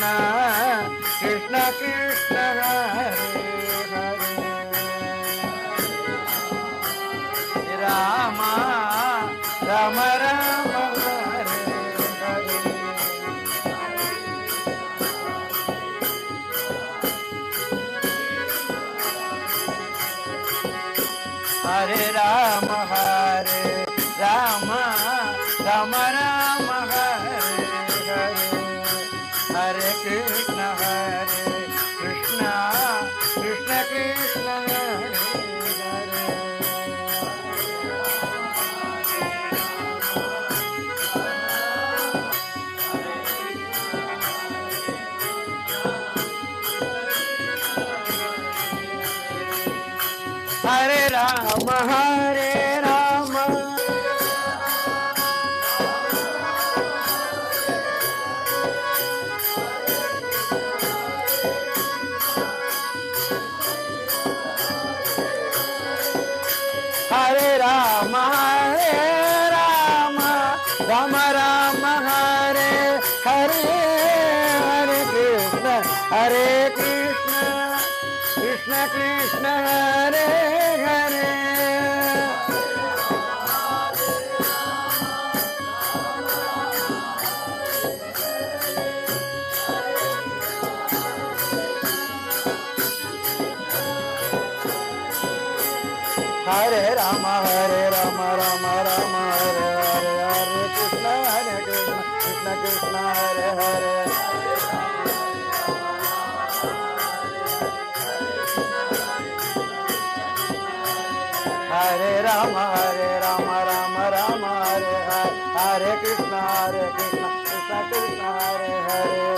Krishna Krishna Hare Hare Ram Ram Ram Hare Hare Hare Ram Ram Ram Ram Hare Hare Hare Krishna Krishna Krishna Hare Hare Hare Ram Hare Ram Ram Ram Hare Hare Hare Krishna Krishna Krishna Hare Hare Hare Ram Ram Ram Hare Hare Hare Krishna Krishna Krishna Hare Hare Hare Ram Ram Ram Hare Hare Hare Krishna Krishna Krishna Hare Hare